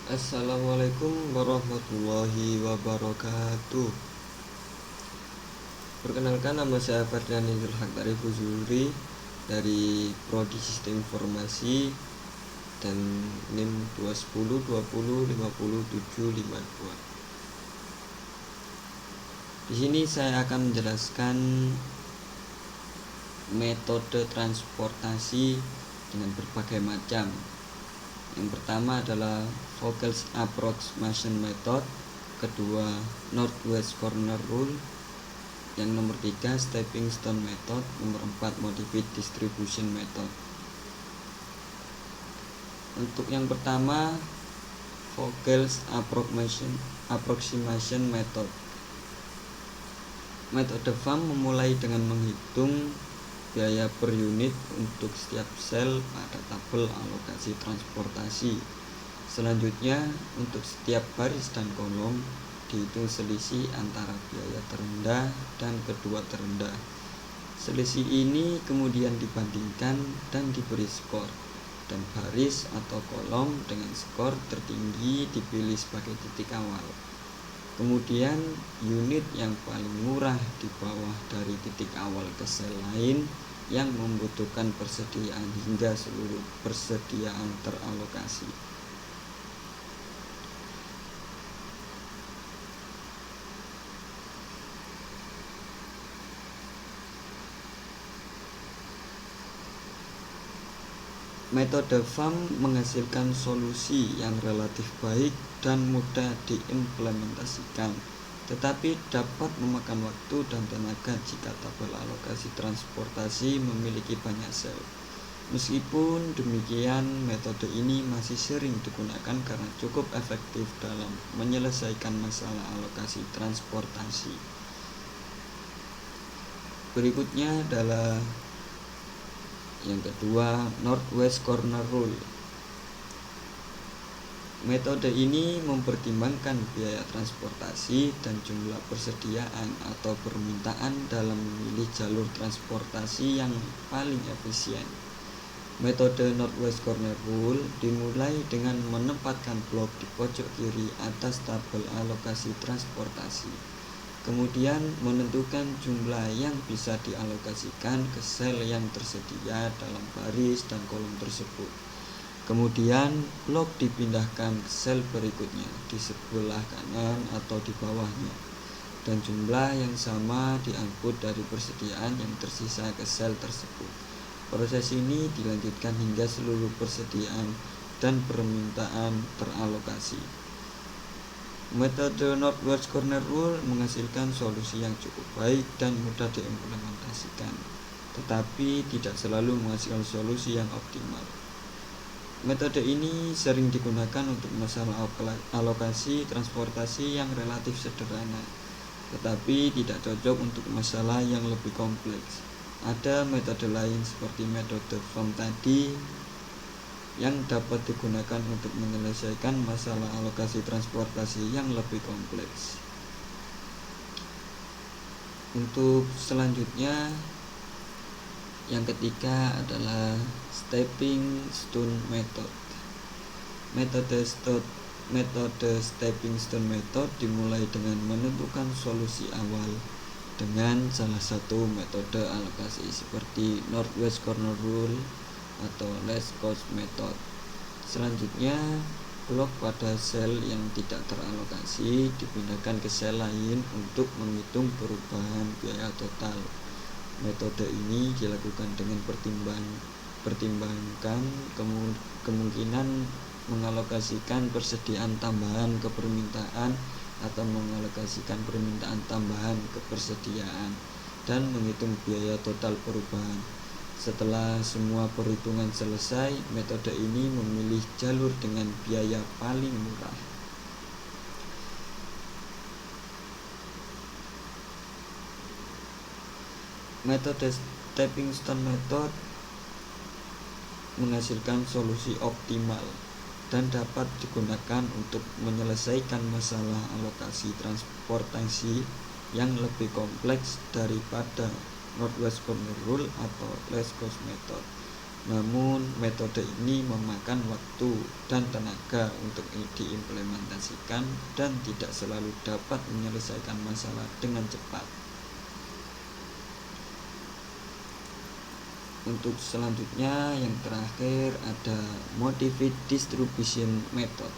Assalamualaikum warahmatullahi wabarakatuh. Perkenalkan, nama saya Ferdian Haq Tarifuzuri dari Prodi Sistem Informasi dan NIM 21020500752. Di sini saya akan menjelaskan metode transportasi dengan berbagai macam. Yang pertama adalah Vogels Approximation Method, kedua Northwest Corner Rule, yang nomor 3 Stepping Stone Method, nomor 4 Modified Distribution Method. Untuk yang pertama, Vogels Approximation Method. Metode VAM memulai dengan menghitung biaya per unit untuk setiap sel pada tabel alokasi transportasi. Selanjutnya, untuk setiap baris dan kolom dihitung selisih antara biaya terendah dan kedua terendah. Selisih ini kemudian dibandingkan dan diberi skor, dan baris atau kolom dengan skor tertinggi dipilih sebagai titik awal. Kemudian unit yang paling murah di bawah dari titik awal ke sel lain yang membutuhkan persediaan hingga seluruh persediaan teralokasi. Metode VAM menghasilkan solusi yang relatif baik dan mudah diimplementasikan, tetapi dapat memakan waktu dan tenaga jika tabel alokasi transportasi memiliki banyak sel. Meskipun demikian, metode ini masih sering digunakan karena cukup efektif dalam menyelesaikan masalah alokasi transportasi. Berikutnya adalah yang kedua, Northwest Corner Rule. Metode ini mempertimbangkan biaya transportasi dan jumlah persediaan atau permintaan dalam memilih jalur transportasi yang paling efisien. Metode Northwest Corner Rule dimulai dengan menempatkan blok di pojok kiri atas tabel alokasi transportasi. Kemudian menentukan jumlah yang bisa dialokasikan ke sel yang tersedia dalam baris dan kolom tersebut. Kemudian blok dipindahkan ke sel berikutnya di sebelah kanan atau di bawahnya, dan jumlah yang sama diangkut dari persediaan yang tersisa ke sel tersebut. Proses ini dilanjutkan hingga seluruh persediaan dan permintaan teralokasi. Metode Northwest Corner Rule menghasilkan solusi yang cukup baik dan mudah diimplementasikan, tetapi tidak selalu menghasilkan solusi yang optimal. Metode ini sering digunakan untuk masalah alokasi transportasi yang relatif sederhana, tetapi tidak cocok untuk masalah yang lebih kompleks. Ada metode lain seperti metode VAM tadi yang dapat digunakan untuk menyelesaikan masalah alokasi transportasi yang lebih kompleks. Untuk selanjutnya, yang ketiga adalah Stepping Stone Method. Metode Stepping Stone Method dimulai dengan menentukan solusi awal dengan salah satu metode alokasi seperti Northwest Corner Rule atau Least Cost Method. Selanjutnya, blok pada sel yang tidak teralokasi dipindahkan ke sel lain untuk menghitung perubahan biaya total. Metode ini dilakukan dengan pertimbangkan kemungkinan mengalokasikan persediaan tambahan ke permintaan atau mengalokasikan permintaan tambahan ke persediaan, dan menghitung biaya total perubahan. Setelah semua perhitungan selesai, metode ini memilih jalur dengan biaya paling murah. Metode Stepping Stone Method menghasilkan solusi optimal dan dapat digunakan untuk menyelesaikan masalah alokasi transportasi yang lebih kompleks daripada Northwest Corner Rule atau Least Cost Method. Namun, metode ini memakan waktu dan tenaga untuk diimplementasikan dan tidak selalu dapat menyelesaikan masalah dengan cepat. Untuk selanjutnya, yang terakhir ada Motivated Distribution Method.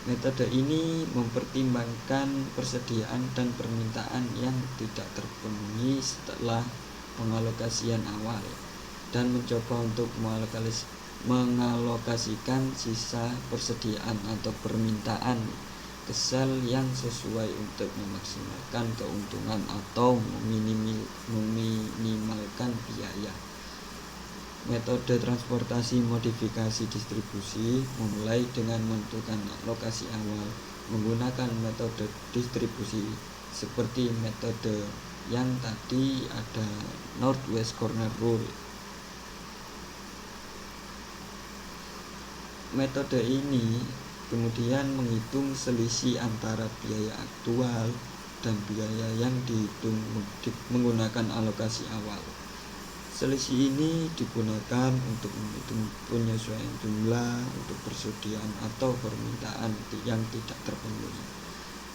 Metode ini mempertimbangkan persediaan dan permintaan yang tidak terpenuhi setelah pengalokasian awal dan mencoba untuk mengalokasikan sisa persediaan atau permintaan ke sel yang sesuai untuk memaksimalkan keuntungan atau meminimalkan biaya. Metode transportasi modifikasi distribusi memulai dengan menentukan lokasi awal menggunakan metode distribusi seperti metode yang tadi ada Northwest Corner Rule. Metode ini kemudian menghitung selisih antara biaya aktual dan biaya yang dihitung menggunakan alokasi awal. Selisih ini digunakan untuk menghitung penyesuaian jumlah untuk persediaan atau permintaan yang tidak terpenuhi.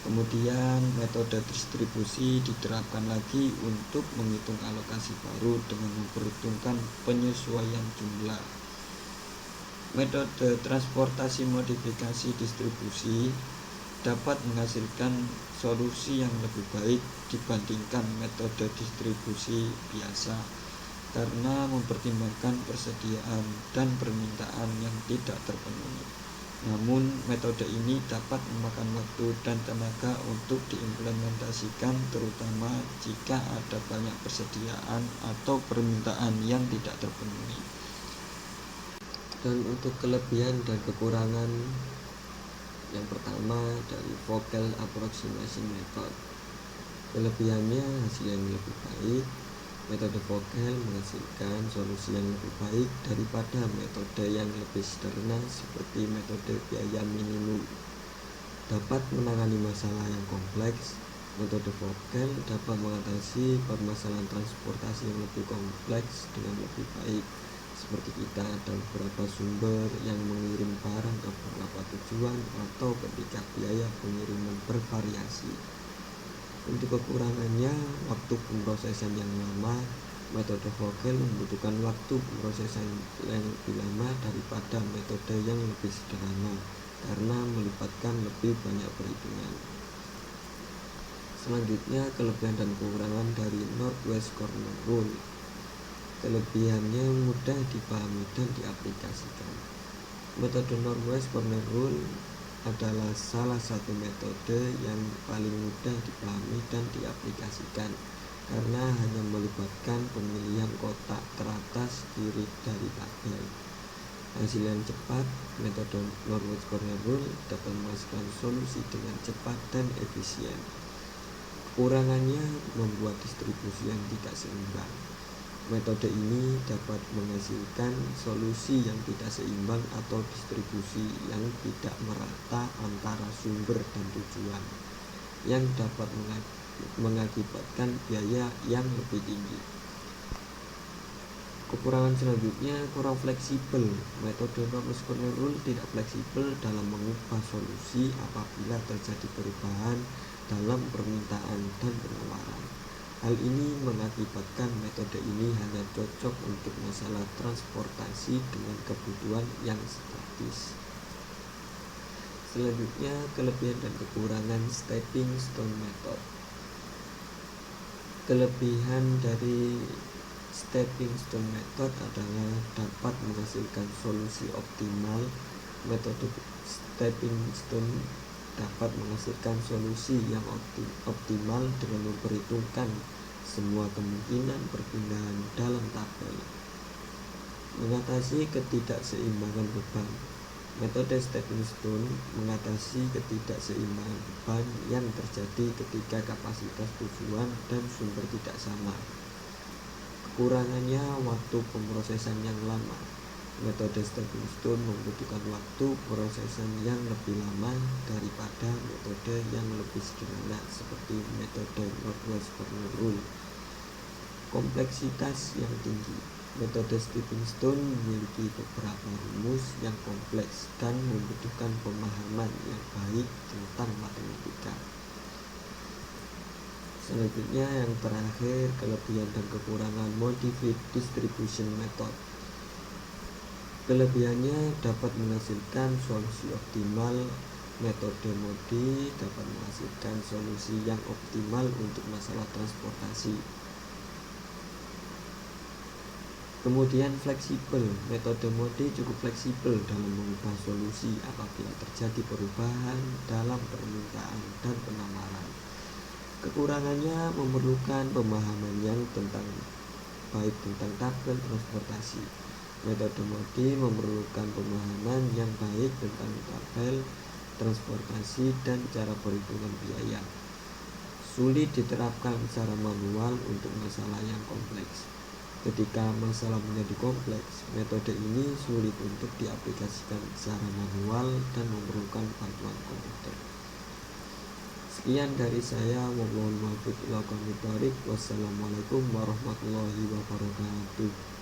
Kemudian metode distribusi diterapkan lagi untuk menghitung alokasi baru dengan memperhitungkan penyesuaian jumlah. Metode transportasi modifikasi distribusi dapat menghasilkan solusi yang lebih baik dibandingkan metode distribusi biasa karena mempertimbangkan persediaan dan permintaan yang tidak terpenuhi. Namun, metode ini dapat memakan waktu dan tenaga untuk diimplementasikan, terutama jika ada banyak persediaan atau permintaan yang tidak terpenuhi. Dan untuk kelebihan dan kekurangan, yang pertama dari Vogel Approximation Method. Kelebihannya hasil yang lebih baik. Metode Vogel menghasilkan solusi yang lebih baik daripada metode yang lebih sederhana seperti metode biaya minimum. Dapat menangani masalah yang kompleks. Metode Vogel dapat mengatasi permasalahan transportasi yang lebih kompleks dengan lebih baik, seperti kita ada beberapa sumber yang mengirim barang ke beberapa tujuan atau ketika biaya pengiriman bervariasi. Untuk kekurangannya, waktu pemrosesan yang lama. Metode Vogel membutuhkan waktu pemrosesan yang lebih lama daripada metode yang lebih sederhana karena melibatkan lebih banyak perhitungan. Selanjutnya, kelebihan dan kekurangan dari Northwest Corner Rule. Kelebihannya mudah dipahami dan diaplikasikan. Metode Northwest Corner Rule adalah salah satu metode yang paling mudah dipahami dan diaplikasikan karena hanya melibatkan pemilihan kotak teratas kiri dari tabel. Hasil yang cepat. Metode Northwest Corner Rule dapat menghasilkan solusi dengan cepat dan efisien. Kekurangannya membuat distribusi yang tidak seimbang. Metode ini dapat menghasilkan solusi yang tidak seimbang atau distribusi yang tidak merata antara sumber dan tujuan, yang dapat mengakibatkan biaya yang lebih tinggi. Kekurangan selanjutnya, kurang fleksibel. Metode Northwest Corner Rule tidak fleksibel dalam mengubah solusi apabila terjadi perubahan dalam permintaan dan penawaran. Hal ini mengakibatkan metode ini hanya cocok untuk masalah transportasi dengan kebutuhan yang statis. Selanjutnya, kelebihan dan kekurangan Stepping Stone Method. Kelebihan dari Stepping Stone Method adalah dapat menghasilkan solusi optimal. Metode Stepping Stone dapat menghasilkan solusi yang optimal dengan memperhitungkan semua kemungkinan perpindahan dalam tabel. Mengatasi ketidakseimbangan beban. Metode Stepping Stone mengatasi ketidakseimbangan beban yang terjadi ketika kapasitas tujuan dan sumber tidak sama. Kekurangannya waktu pemrosesan yang lama. Metode Stepping Stone membutuhkan waktu prosesan yang lebih lama daripada metode yang lebih sederhana seperti metode Northwest Corner Rule. Kompleksitas yang tinggi. Metode stepping stone memiliki beberapa rumus yang kompleks dan membutuhkan pemahaman yang baik tentang matematika. Selanjutnya yang terakhir, kelebihan dan kekurangan modified distribution method. Kelebihannya dapat menghasilkan solusi optimal. Metode Modi dapat menghasilkan solusi yang optimal untuk masalah transportasi. Kemudian fleksibel. Metode Modi cukup fleksibel dalam mengubah solusi apabila terjadi perubahan dalam permintaan dan penawaran. Kekurangannya memerlukan pemahaman yang baik tentang tabel transportasi. Metode Modi memerlukan pemahaman yang baik tentang tabel transportasi dan cara perhitungan biaya. Sulit diterapkan secara manual untuk masalah yang kompleks. Ketika masalah menjadi kompleks, metode ini sulit untuk diaplikasikan secara manual dan memerlukan bantuan komputer. Sekian dari saya, wassalamualaikum warahmatullahi wabarakatuh.